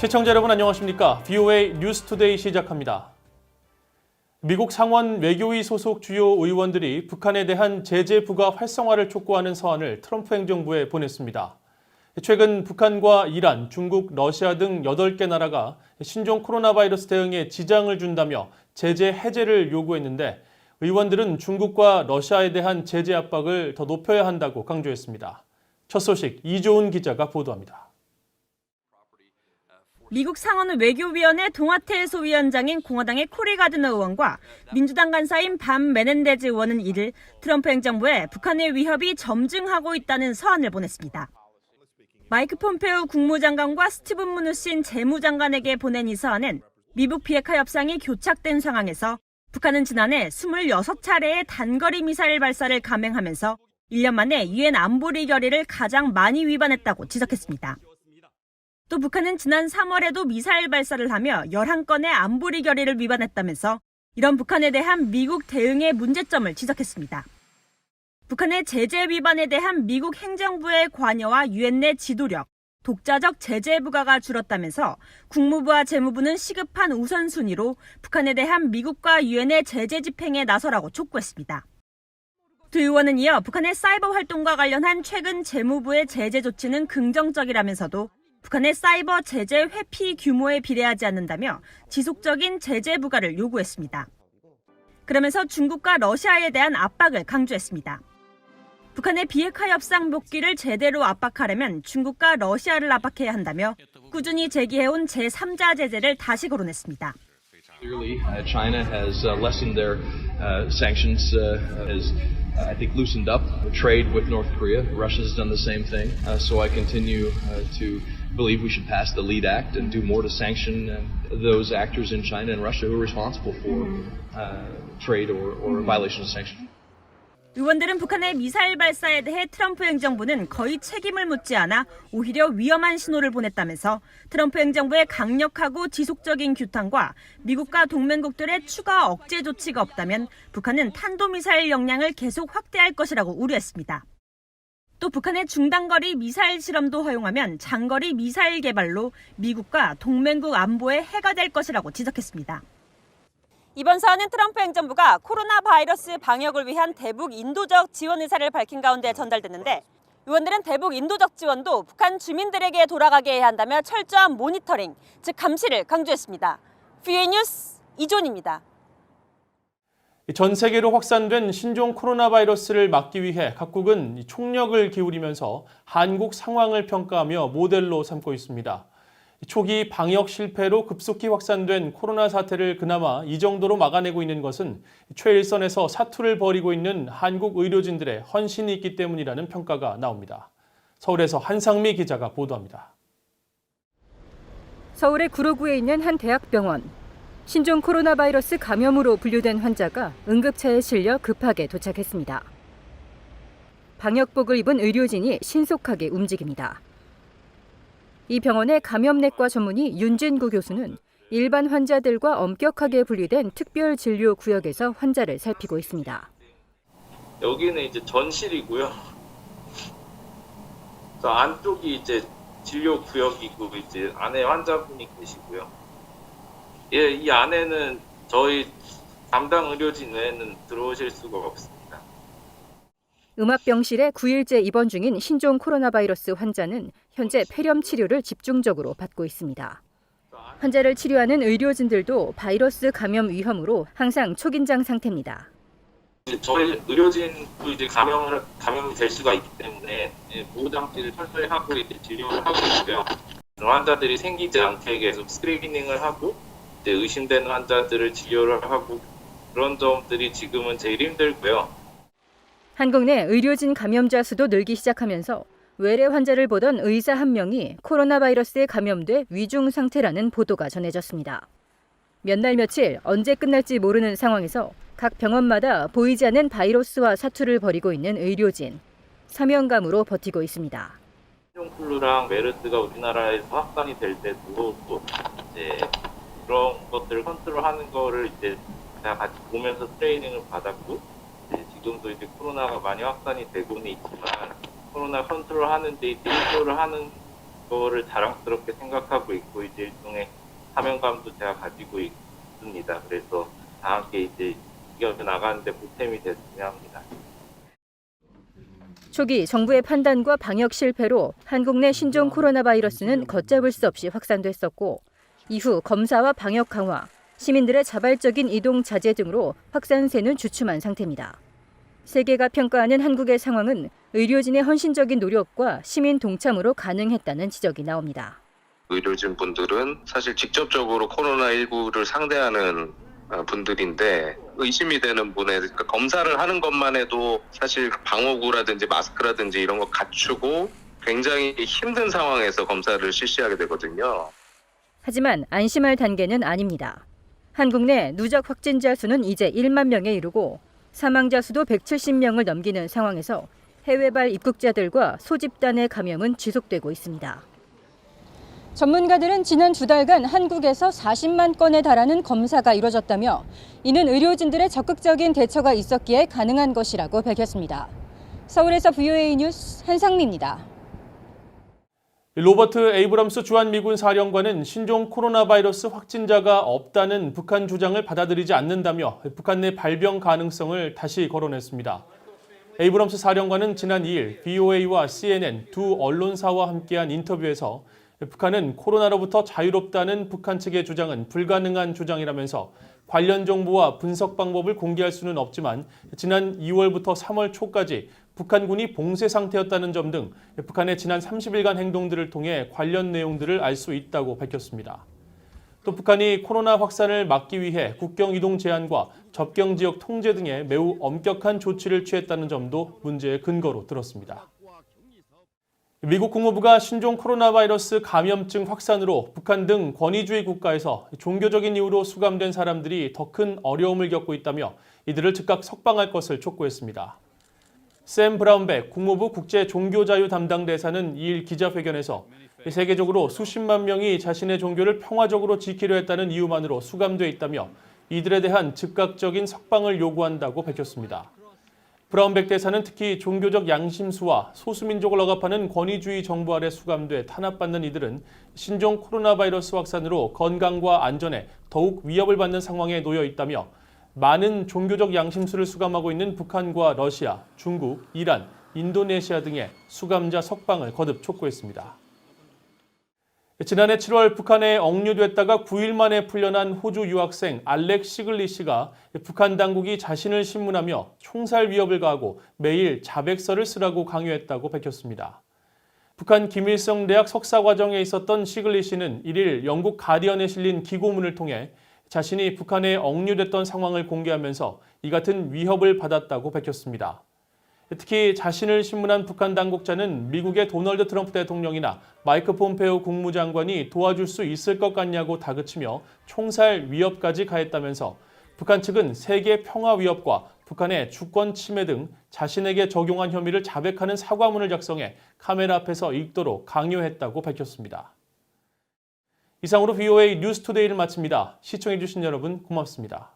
시청자 여러분 안녕하십니까? VOA 뉴스투데이 시작합니다. 미국 상원 외교위 소속 주요 의원들이 북한에 대한 제재 부과 활성화를 촉구하는 서한을 트럼프 행정부에 보냈습니다. 최근 북한과 이란, 중국, 러시아 등 8개 나라가 신종 코로나 바이러스 대응에 지장을 준다며 제재 해제를 요구했는데 의원들은 중국과 러시아에 대한 제재 압박을 더 높여야 한다고 강조했습니다. 첫 소식 이조은 기자가 보도합니다. 미국 상원 외교위원회 동아태 소위원장인 공화당의 코리 가드너 의원과 민주당 간사인 밤 메넨데즈 의원은 이를 트럼프 행정부에 북한의 위협이 점증하고 있다는 서한을 보냈습니다. 마이크 폼페오 국무장관과 스티븐 무누신 재무장관에게 보낸 이 서한은 미북 비핵화 협상이 교착된 상황에서 북한은 지난해 26차례의 단거리 미사일 발사를 감행하면서 1년 만에 유엔 안보리 결의를 가장 많이 위반했다고 지적했습니다. 또 북한은 지난 3월에도 미사일 발사를 하며 11건의 안보리 결의를 위반했다면서 이런 북한에 대한 미국 대응의 문제점을 지적했습니다. 북한의 제재 위반에 대한 미국 행정부의 관여와 유엔 내 지도력, 독자적 제재 부과가 줄었다면서 국무부와 재무부는 시급한 우선순위로 북한에 대한 미국과 유엔의 제재 집행에 나서라고 촉구했습니다. 두 의원은 이어 북한의 사이버 활동과 관련한 최근 재무부의 제재 조치는 긍정적이라면서도 북한의 사이버 제재 회피 규모에 비례하지 않는다며 지속적인 제재 부과를 요구했습니다. 그러면서 중국과 러시아에 대한 압박을 강조했습니다. 북한의 비핵화 협상 복귀를 제대로 압박하려면 중국과 러시아를 압박해야 한다며 꾸준히 제기해온 제3자 제재를 다시 거론했습니다. Clearly, China has lessened their sanctions, has, I think, loosened up trade with North Korea. Russia has done the same thing. So I continue to believe we should pass the LEAD Act and do more to sanction those actors in China and Russia who are responsible for trade or violations of sanctions. 의원들은 북한의 미사일 발사에 대해 트럼프 행정부는 거의 책임을 묻지 않아 오히려 위험한 신호를 보냈다면서 트럼프 행정부의 강력하고 지속적인 규탄과 미국과 동맹국들의 추가 억제 조치가 없다면 북한은 탄도미사일 역량을 계속 확대할 것이라고 우려했습니다. 또 북한의 중단거리 미사일 실험도 허용하면 장거리 미사일 개발로 미국과 동맹국 안보에 해가 될 것이라고 지적했습니다. 이번 사안은 트럼프 행정부가 코로나 바이러스 방역을 위한 대북 인도적 지원 의사를 밝힌 가운데 전달됐는데 의원들은 대북 인도적 지원도 북한 주민들에게 돌아가게 해야 한다며 철저한 모니터링, 즉 감시를 강조했습니다. VOA 뉴스 이존입니다. 전 세계로 확산된 신종 코로나 바이러스를 막기 위해 각국은 총력을 기울이면서 한국 상황을 평가하며 모델로 삼고 있습니다. 초기 방역 실패로 급속히 확산된 코로나 사태를 그나마 이 정도로 막아내고 있는 것은 최일선에서 사투를 벌이고 있는 한국 의료진들의 헌신이 있기 때문이라는 평가가 나옵니다. 서울에서 한상미 기자가 보도합니다. 서울의 구로구에 있는 한 대학병원. 신종 코로나 바이러스 감염으로 분류된 환자가 응급차에 실려 급하게 도착했습니다. 방역복을 입은 의료진이 신속하게 움직입니다. 이 병원의 감염내과 전문의 윤진구 교수는 일반 환자들과 엄격하게 분리된 특별 진료 구역에서 환자를 살피고 있습니다. 여기는 이제 전실이고요. 그 안쪽이 이제 진료 구역이고 이제 안에 환자분이 계시고요. 예, 이 안에는 저희 담당 의료진 외에는 들어오실 수가 없습니다. 음압병실에 9일째 입원 중인 신종 코로나 바이러스 환자는 현재 폐렴 치료를 집중적으로 받고 있습니다. 환자를 치료하는 의료진들도 바이러스 감염 위험으로 항상 초긴장 상태입니다. 저희 의료진도 이제 감염이 될 수가 있기 때문에 보호 장치를 철저히 하고 이제 진료를 하고 있고요. 환자들이 생기지 않게 계속 스크리닝을 하고 이제 의심되는 환자들을 진료를 하고 그런 점들이 지금은 제일 힘들고요. 한국 내 의료진 감염자 수도 늘기 시작하면서 외래 환자를 보던 의사 한 명이 코로나 바이러스에 감염돼 위중 상태라는 보도가 전해졌습니다. 몇 날 며칠 언제 끝날지 모르는 상황에서 각 병원마다 보이지 않는 바이러스와 사투를 벌이고 있는 의료진. 사명감으로 버티고 있습니다. 신종플루랑 메르스가 우리나라에서 확산이 될 때도 또 이제 그런 것들을 컨트롤하는 거를 이제 제가 같이 보면서 트레이닝을 받았고 지금도 이제 코로나가 많이 확산이 되고는 있지만 코로나 컨트롤하는 데 인도를 하는 그거를 자랑스럽게 생각하고 있고 이제 일종의 사명감도 제가 가지고 있습니다. 그래서 다 함께 이제 이겨나가는데 보탬이 됐으면 합니다. 초기 정부의 판단과 방역 실패로 한국 내 신종 코로나 바이러스는 걷잡을 수 없이 확산됐었고 이후 검사와 방역 강화, 시민들의 자발적인 이동 자제 등으로 확산세는 주춤한 상태입니다. 세계가 평가하는 한국의 상황은 의료진의 헌신적인 노력과 시민 동참으로 가능했다는 지적이 나옵니다. 의료진 분들은 사실 직접적으로 코로나19를 상대하는 분들인데 의심이 되는 분에 그러니까 검사를 하는 것만 해도 사실 방호구라든지 마스크라든지 이런 거 갖추고 굉장히 힘든 상황에서 검사를 실시하게 되거든요. 하지만 안심할 단계는 아닙니다. 한국 내 누적 확진자 수는 이제 1만 명에 이르고 사망자 수도 170명을 넘기는 상황에서 해외발 입국자들과 소집단의 감염은 지속되고 있습니다. 전문가들은 지난 2달간 한국에서 40만 건에 달하는 검사가 이뤄졌다며 이는 의료진들의 적극적인 대처가 있었기에 가능한 것이라고 밝혔습니다. 서울에서 VOA 뉴스 한상미입니다. 로버트 에이브럼스 주한미군 사령관은 신종 코로나 바이러스 확진자가 없다는 북한 주장을 받아들이지 않는다며 북한 내 발병 가능성을 다시 거론했습니다. 에이브럼스 사령관은 지난 2일 BOA와 CNN 두 언론사와 함께한 인터뷰에서 북한은 코로나로부터 자유롭다는 북한 측의 주장은 불가능한 주장이라면서 관련 정보와 분석 방법을 공개할 수는 없지만 지난 2월부터 3월 초까지 북한군이 봉쇄 상태였다는 점 등 북한의 지난 30일간 행동들을 통해 관련 내용들을 알 수 있다고 밝혔습니다. 또 북한이 코로나 확산을 막기 위해 국경 이동 제한과 접경 지역 통제 등의 매우 엄격한 조치를 취했다는 점도 문제의 근거로 들었습니다. 미국 국무부가 신종 코로나 바이러스 감염증 확산으로 북한 등 권위주의 국가에서 종교적인 이유로 수감된 사람들이 더 큰 어려움을 겪고 있다며 이들을 즉각 석방할 것을 촉구했습니다. 샘 브라운백 국무부 국제종교자유 담당 대사는 2일 기자회견에서 세계적으로 수십만 명이 자신의 종교를 평화적으로 지키려 했다는 이유만으로 수감돼 있다며 이들에 대한 즉각적인 석방을 요구한다고 밝혔습니다. 브라운백 대사는 특히 종교적 양심수와 소수민족을 억압하는 권위주의 정부 아래 수감돼 탄압받는 이들은 신종 코로나 바이러스 확산으로 건강과 안전에 더욱 위협을 받는 상황에 놓여 있다며 많은 종교적 양심수를 수감하고 있는 북한과 러시아, 중국, 이란, 인도네시아 등의 수감자 석방을 거듭 촉구했습니다. 지난해 7월 북한에 억류됐다가 9일 만에 풀려난 호주 유학생 알렉 시글리 씨가 북한 당국이 자신을 신문하며 총살 위협을 가하고 매일 자백서를 쓰라고 강요했다고 밝혔습니다. 북한 김일성 대학 석사과정에 있었던 시글리 씨는 1일 영국 가디언에 실린 기고문을 통해 자신이 북한에 억류됐던 상황을 공개하면서 이 같은 위협을 받았다고 밝혔습니다. 특히 자신을 신문한 북한 당국자는 미국의 도널드 트럼프 대통령이나 마이크 폼페오 국무장관이 도와줄 수 있을 것 같냐고 다그치며 총살 위협까지 가했다면서 북한 측은 세계 평화 위협과 북한의 주권 침해 등 자신에게 적용한 혐의를 자백하는 사과문을 작성해 카메라 앞에서 읽도록 강요했다고 밝혔습니다. 이상으로 VOA 뉴스투데이를 마칩니다. 시청해주신 여러분 고맙습니다.